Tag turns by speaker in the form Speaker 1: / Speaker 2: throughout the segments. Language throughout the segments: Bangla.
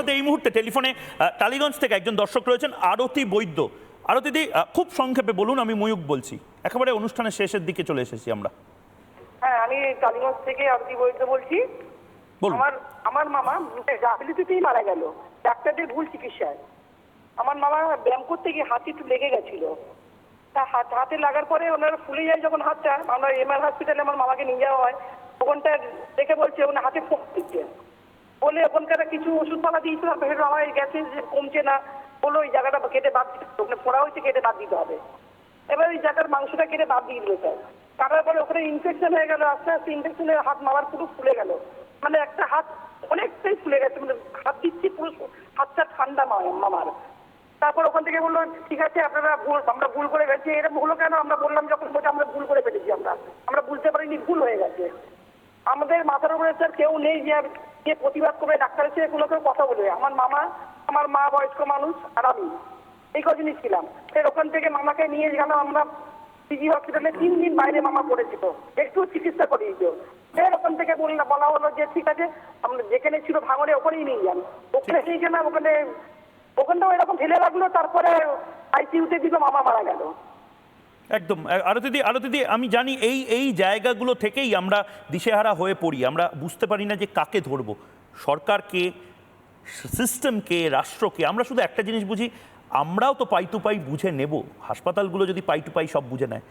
Speaker 1: সাথে এই মুহূর্তে টেলিফোনে টালিগঞ্জ থেকে একজন দর্শক রয়েছেন, আরতি বৈদ্য। আরতিদি, খুব সংক্ষেপে বলুন। আমি ময়ূক বলছি, একেবারে অনুষ্ঠানের শেষের দিকে চলে এসেছি আমরা।
Speaker 2: হ্যাঁ, আমি টালিগঞ্জ থেকে আরতি বৈদ্য বলছি। আমার মামা গাফিলতিতেই মারা গেল, ডাক্তারদের ভুল চিকিৎসায়। আমার মামা ব্যায়াম করতে গিয়ে হাতে একটু লেগে গেছিল, তা হাতে লাগার পরে ওনারা ফুলে যায় যখন হাতটা, আমরা এমআর হসপিটালে আমার মামাকে নিয়ে যাওয়া হয়। ওখানটা দেখে বলছে ওনার হাতে ফোক দিচ্ছে বলে ওখানকার কিছু ওষুধপালা দিয়েছিলাম, পেটের আমার গেছে যে কমছে না, বলো ওই জায়গাটা কেটে বাদ দিতে, ওখানে ফোড়া হয়েছে কেটে বাদ দিতে হবে। এবার ওই জায়গার মাংসটা কেটে বাদ দিয়ে দিল স্যার। কাটার পরে ওখানে ইনফেকশন হয়ে গেল, আস্তে আস্তে ইনফেকশনে হাত মামার পুরো ফুলে গেল, মানে একটা হাত অনেকটাই ফুলে গেছে, মানে হাত দিচ্ছি পুরো হাতটা ঠান্ডা মামার। তারপর ওখান থেকে বললো ঠিক আছে আপনারা আমরা ভুল করে গেছি। এরকম হলো কেন? আমরা বললাম যখন বলছি আমরা ভুল করে ফেলেছি, আমরা বুঝতে পারিনি ভুল হয়ে গেছে। আমাদের মাথার উপরে স্যার কেউ নেই যে প্রতিবাদ করবে, ডাক্তারের সাথে কোনো কেউ কথা বলবে। আমার মামা, আমার মা বয়স্ক মানুষ, আর আমি এই কদিনই ছিলাম। ফের ওখান থেকে মামাকে নিয়ে গেলাম আমরা পিজি হসপিটালে, 3 দিন বাইরে মামা পড়েছিল, একটু চিকিৎসা করিয়েছিল। ফের ওখান থেকে বলা হলো যে ঠিক আছে আমরা যেখানে ছিল ভাঙড়ে ওখানেই নিয়ে যান। ওখানে নিয়ে গেলাম, ওখানটাও এরকম ঢেলে রাখলো, তারপরে আইসিইউতে দিল, মামা মারা গেল।
Speaker 1: একদম। আরতিদি, আমি জানি এই জায়গাগুলো থেকেই আমরা দিশেহারা হয়ে পড়ি, আমরা বুঝতে পারি না যে কাকে ধরবো, সরকারকে, সিস্টেমকে, রাষ্ট্রকে। আমরা শুধু একটা জিনিস বুঝি, আমরাও তো পাই টু পাই বুঝে নেব, হাসপাতালগুলো যদি পাই টু পাই সব বুঝে নেয়।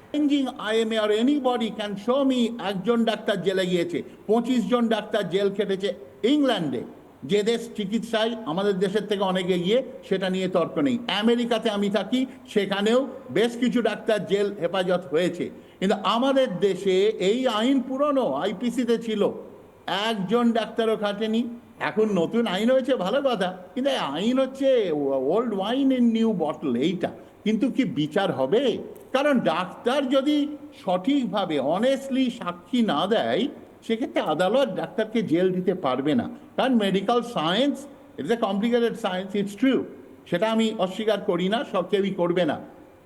Speaker 3: IMA or anybody can show me একজন ডাক্তার জেলে গিয়েছে, 25 জন ডাক্তার জেল খেটেছে ইংল্যান্ডে, যে দেশ চিকিৎসায় আমাদের দেশের থেকে অনেক এগিয়ে, সেটা নিয়ে তর্ক নেই। আমেরিকাতে আমি থাকি, সেখানেও বেশ কিছু ডাক্তার জেল হেফাজত হয়েছে। কিন্তু আমাদের দেশে এই আইন পুরনো, আইপিসিতে ছিল, একজন ডাক্তারও খাটেনি। এখন নতুন আইন হয়েছে, ভালো কথা, কিন্তু এই আইন হচ্ছে old wine in new bottle. এইটা কিন্তু কি বিচার হবে? কারণ ডাক্তার যদি সঠিকভাবে অনেস্টলি সাক্ষী না দেয়, সেক্ষেত্রে আদালত ডাক্তারকে জেল দিতে পারবে না। কারণ medical science it's a complicated science, it's true, সেটা আমি অস্বীকার করি না, সব কেউই করবে না।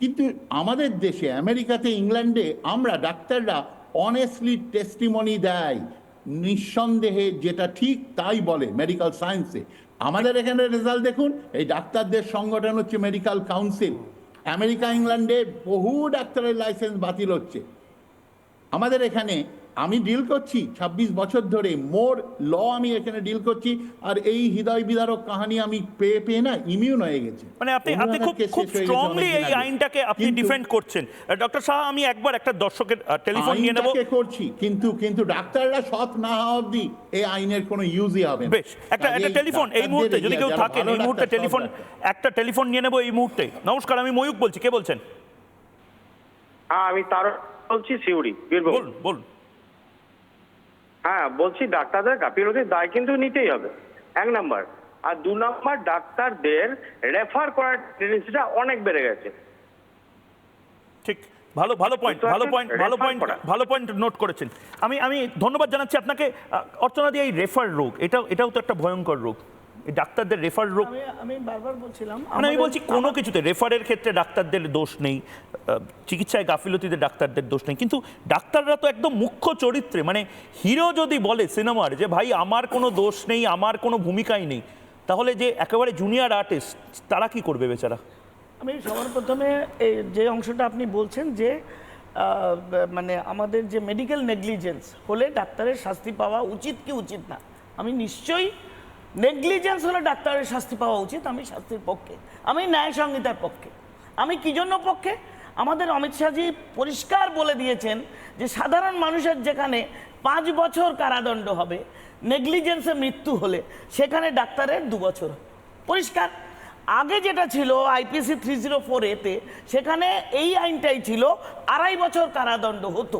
Speaker 3: কিন্তু আমাদের দেশে, আমেরিকাতে, ইংল্যান্ডে আমরা ডাক্তাররা অনেস্টলি টেস্টিমনি দেয়, নিঃসন্দেহে যেটা ঠিক তাই বলে মেডিকেল সায়েন্সে। আমাদের এখানে রেজাল্ট দেখুন, এই ডাক্তারদের সংগঠন হচ্ছে মেডিকেল কাউন্সিল। আমেরিকা, ইংল্যান্ডে বহু ডাক্তারের লাইসেন্স বাতিল হচ্ছে। আমাদের এখানে আমি ডিল করছি 26 বছর ধরে, মোর ল আমি এখানে ডিল করছি, আর এই হৃদয় বিদারক কাহিনী আমি পেয়ে না ইমিউন হয়ে গেছে।
Speaker 1: মানে আপনি খুব স্ট্রংলি এই আইনটাকে আপনি ডিফেন্ড করছেন। ডক্টর শাহ, আমি একবার একটা দর্শকের টেলিফোন নিয়ে নেব।
Speaker 3: করছি, কিন্তু ডাক্তাররা সৎ না হওয়া অবধি এই আইনের কোনো ইউজই হবে না।
Speaker 1: বেশ, একটা টেলিফোন এই মুহূর্তে যদি কেউ থাকেন, এই মুহূর্তে টেলিফোন নিয়ে নেব এই মুহূর্তে। নমস্কার, আমি ময়ূক বলছি, কে বলছেন?
Speaker 4: হ্যাঁ, আমি তার বলছি, সিউড়ি, বীরভূম।
Speaker 1: বলুন।
Speaker 4: হ্যাঁ, বলছি ডাক্তারদের গাফিলতির দায় কিন্তু নিতেই হবে, 1 নাম্বার। আর 2 নাম্বার, ডাক্তারদের রেফার করার টেন্ডেন্সিটা অনেক বেড়ে গেছে।
Speaker 1: ঠিক, ভালো পয়েন্ট নোট করেছেন। আমি ধন্যবাদ জানাচ্ছি আপনাকে। অর্চনা দিয়ে, এই রেফার রোগ, এটাও তো একটা ভয়ঙ্কর রোগ, এই ডাক্তারদের রেফার রোগ।
Speaker 5: আমি বারবার বলছিলাম,
Speaker 1: আমি বলছি কোনো কিছুতে রেফারের ক্ষেত্রে ডাক্তারদের দোষ নেই, চিকিৎসায় গাফিলতিতে ডাক্তারদের দোষ নেই, কিন্তু ডাক্তাররা তো একদম মুখ্য চরিত্রে, মানে হিরো যদি বলে সিনেমার যে ভাই আমার কোনো দোষ নেই, আমার কোনো ভূমিকাই নেই, তাহলে যে একেবারে জুনিয়র আর্টিস্ট তারা কি করবে বেচারা?
Speaker 5: আমি সবার প্রথমে এই যে অংশটা আপনি বলছেন যে মানে আমাদের যে মেডিকেল নেগলিজেন্স হলে ডাক্তারের শাস্তি পাওয়া উচিত কি উচিত না, আমি নিশ্চয়ই নেগলিজেন্স হলে ডাক্তারের শাস্তি পাওয়া উচিত, আমি শাস্তির পক্ষে, আমি ন্যায় সংহিতার পক্ষে। আমি কি জন্য পক্ষে? আমাদের অমিত শাহজি পরিষ্কার বলে দিয়েছেন যে সাধারণ মানুষের যেখানে 5 বছর কারাদণ্ড হবে, নেগলিজেন্সে মৃত্যু হলে সেখানে ডাক্তারের 2 বছর। পরিষ্কার। আগে যেটা ছিল আইপিসি 304A-তে, সেখানে এই আইনটাই ছিল 2.5 বছর কারাদণ্ড হতো।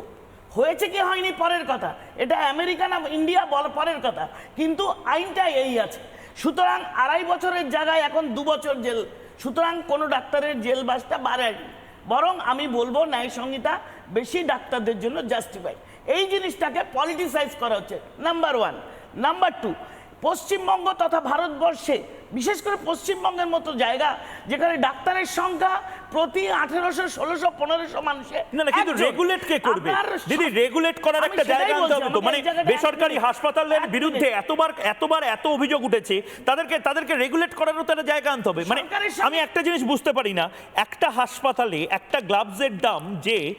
Speaker 5: হয়েছে কি হয়নি পরের কথা, এটা আমেরিকা না ইন্ডিয়া বল পরের কথা, কিন্তু আইনটা এই আছে। সুতরাং 2.5 বছরের জায়গায় এখন 2 বছর জেল। সুতরাং কোনো ডাক্তারের জেল বাসটা বাড়ায়নি, বরং আমি বলবো ন্যায় সংহিতা বেশি ডাক্তারদের জন্য জাস্টিফাই। এই জিনিসটাকে পলিটিসাইজ করা হচ্ছে, নাম্বার 1। নাম্বার 2, পশ্চিমবঙ্গ তথা ভারতবর্ষে বিশেষ করে পশ্চিমবঙ্গের মতো জায়গা যেখানে ডাক্তারের সংখ্যা প্রতি 1800, 1600, 1500 মানুষে
Speaker 1: না না, কিন্তু
Speaker 5: একজন।
Speaker 1: রেগুলেট কে করবে
Speaker 5: আপনার
Speaker 1: দিদি? রেগুলেট করার
Speaker 5: আমি
Speaker 1: একটা
Speaker 5: সেটাই
Speaker 1: জায়গা আনতে হবে
Speaker 5: বলছি,
Speaker 1: তো।
Speaker 5: আমাকে
Speaker 1: মানে
Speaker 5: এই জায়গাটা
Speaker 1: বেসরকারি
Speaker 5: এক
Speaker 1: হাসপাতালের
Speaker 5: মিনিট,
Speaker 1: বিরুদ্ধে এতবার এত অভিযোগ উঠেছে, তাদেরকে রেগুলেট করারও তো একটা জায়গা আনতে হবে। মানে
Speaker 5: সরকারের সঙ্গে-
Speaker 1: আমি একটা জিনিস বুঝতে পারি না, একটা হাসপাতালে একটা গ্লাভসের দাম যে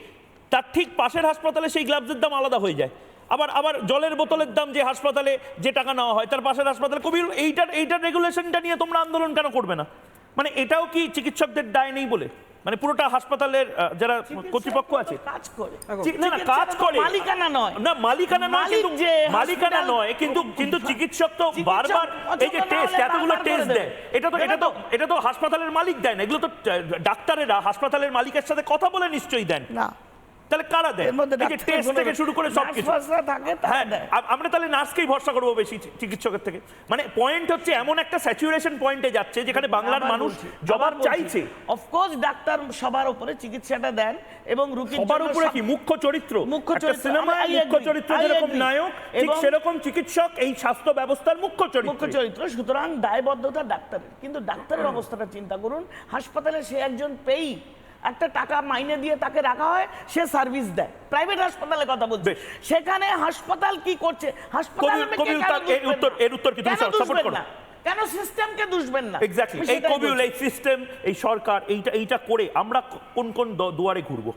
Speaker 1: তার ঠিক পাশের হাসপাতালে সেই গ্লাভসের দাম আলাদা হয়ে যায়। আবার জলের বোতলের দাম যে হাসপাতালে যে টাকা নেওয়া হয় তার পাশের হাসপাতালে কবির এইটার রেগুলেশনটা নিয়ে তোমরা আন্দোলন কেন করবে না? মানে এটাও কি চিকিৎসকদের দায় নেই বলে? মানে পুরোটা হাসপাতালের যারা কর্তৃপক্ষ আছে
Speaker 5: কাজ করে
Speaker 1: না না কাজ করে,
Speaker 5: মালিকানা নয়।
Speaker 1: না মালিকানা নয়,
Speaker 5: মালিক
Speaker 1: কিন্তু
Speaker 5: যে
Speaker 1: মালিকানা
Speaker 5: hospital-
Speaker 1: নয়, কিন্তু চিকিৎসক তো
Speaker 5: চিকিৎসক
Speaker 1: বারবার এই যে
Speaker 5: পছন্দ না
Speaker 1: টেস্ট,
Speaker 5: হলে
Speaker 1: এতগুলো
Speaker 5: বারবার করে
Speaker 1: টেস্ট দেয়,
Speaker 5: দেবে।
Speaker 1: এটা তো হাসপাতালের মালিক দেয় না, এগুলো তো ডাক্তারেরা হাসপাতালের মালিকের সাথে কথা বলে নিশ্চয়ই দেন।
Speaker 5: না,
Speaker 1: তাহলে কারা দেয়?
Speaker 5: এর মধ্যে
Speaker 1: এই যে টেস্ট থেকে শুরু করে সবকিছু।
Speaker 5: থাকে তারা
Speaker 1: হ্যাঁ,
Speaker 5: দেয়।
Speaker 1: আমরা তাহলে নার্সকেই ভরসা করবো বেশি চিকিৎসকের থেকে? মানে পয়েন্ট হচ্ছে এমন একটা স্যাচুরেশন পয়েন্টে যাচ্ছে যেখানে বাংলার মানুষ জবাব চাইছে।
Speaker 5: অফকোর্স ডাক্তার সবার উপরে চিকিৎসাটা দেন এবং রোগীর
Speaker 1: সবার
Speaker 5: জন্য
Speaker 1: উপরে কি মুখ্য চরিত্র?
Speaker 5: মুখ্য
Speaker 1: একটা
Speaker 5: চরিত্র,
Speaker 1: সিনেমায়
Speaker 5: I
Speaker 1: মুখ্য
Speaker 5: agree,
Speaker 1: চরিত্র
Speaker 5: I
Speaker 1: যেরকম
Speaker 5: agree।
Speaker 1: নায়ক, ঠিক
Speaker 5: এবং
Speaker 1: সেরকম চিকিৎসক এই স্বাস্থ্য ব্যবস্থার মুখ্য
Speaker 5: মুখ্য
Speaker 1: চরিত্র।
Speaker 5: চরিত্র, সুতরাং দায়বদ্ধতা ডাক্তারের। কিন্তু ডাক্তারের অবস্থাটা চিন্তা করুন, হাসপাতালে সে একজন পেই, একটা টাকা মাইনে দিয়ে তাকে রাখা হয়, সে সার্ভিস দেয়। প্রাইভেট হাসপাতালে কথা বলছে,
Speaker 1: বেশ।
Speaker 5: সেখানে হাসপাতাল কি করছে? হাসপাতাল
Speaker 1: এর উত্তর কি তুমি সাপোর্ট করো?
Speaker 5: কেন সিস্টেমকে দুষবেন না?
Speaker 1: এক্স্যাক্টলি,
Speaker 5: আমি
Speaker 1: এই
Speaker 5: সেটাই
Speaker 1: কবিউল,
Speaker 5: বলছি।
Speaker 1: এই সিস্টেম, এই সরকার এইটা করে আমরা কোন দুয়ারে ঘুরবো?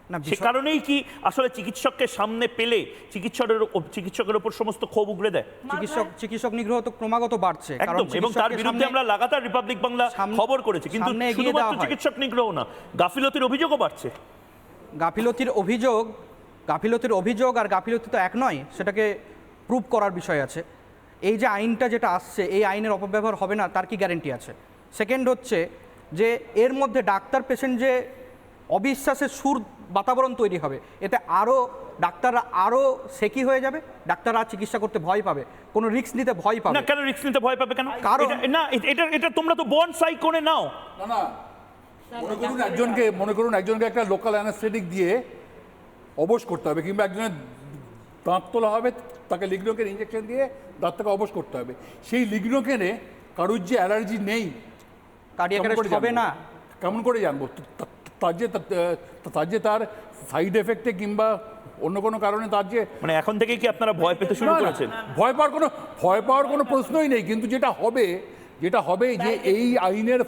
Speaker 6: না
Speaker 1: সে কারণেই কি আসলে চিকিৎসককে সামনে পেলে চিকিৎসকের উপর সমস্ত ক্ষোভ উগড়ে দেয়?
Speaker 6: চিকিৎসক নিগ্রহ তো ক্রমাগত বাড়ছে,
Speaker 1: একদম, এবং তার বিরুদ্ধে আমরা লাগাতার রিপাবলিক বাংলা খবর করেছি, কিন্তু
Speaker 6: সামনে এগিয়ে
Speaker 1: শুধুমাত্র
Speaker 6: দেওয়া হয়।
Speaker 1: চিকিৎসক নিগ্রহ না, গাফিলতির অভিযোগও বাড়ছে।
Speaker 6: গাফিলতির অভিযোগ আর গাফিলতি তো এক নয়, সেটাকে প্রুভ করার বিষয় আছে। এই যে আইনটা যেটা আসছে, এই আইনের অপব্যবহার হবে না তার কি গ্যারেন্টি আছে? সেকেন্ড হচ্ছে যে এর মধ্যে ডাক্তার পেশেন্ট যে অবিশ্বাসের সুর বাতাবরণ তৈরি হবে, এতে আরও ডাক্তাররা আরও সেকি হয়ে যাবে, ডাক্তাররা চিকিৎসা করতে ভয় পাবে, কোনো রিস্ক নিতে ভয় পাবে
Speaker 1: না, কেন রিস্ক নিতে ভয় পাবে কেন?
Speaker 6: কারণ-
Speaker 1: এটা তোমরা তো বন্ড সাই করে নাও।
Speaker 7: না না, মনে করুন একজনকে একটা লোকাল অ্যানাস্থেটিক দিয়ে অবশ করতে হবে, কিংবা একজনের দাঁত তোলা হবে, তাকে লিগ্নোকেন ইঞ্জেকশন দিয়ে দাঁতটাকে অবশ করতে হবে। সেই লিগ্নোকেনে কারুর যে অ্যালার্জি নেই,
Speaker 6: কার্ডিয়াক
Speaker 7: কেমন করে
Speaker 6: অ্যারেস্ট হবে
Speaker 7: জানবো?
Speaker 6: না।
Speaker 7: কেমন করে জানবো? তার যে তার সাইড এফেক্টে কিংবা অন্য কোনো কারণে তার যে
Speaker 1: মানে এখন থেকে কি আপনারা ভয় পেতে শুরু
Speaker 7: না, না,
Speaker 1: করেছেন?
Speaker 7: ভয় পাওয়ার কোনো প্রশ্নই নেই। কিন্তু যেটা হবে যে এই আইনের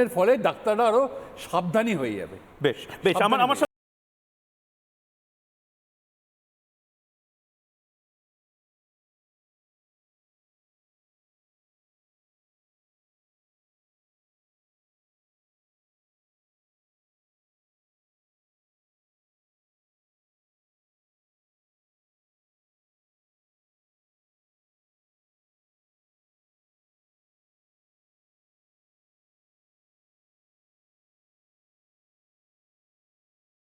Speaker 7: ফলে ডাক্তাররা আরো সাবধানী হয়ে যাবে।
Speaker 1: বেশ, আমার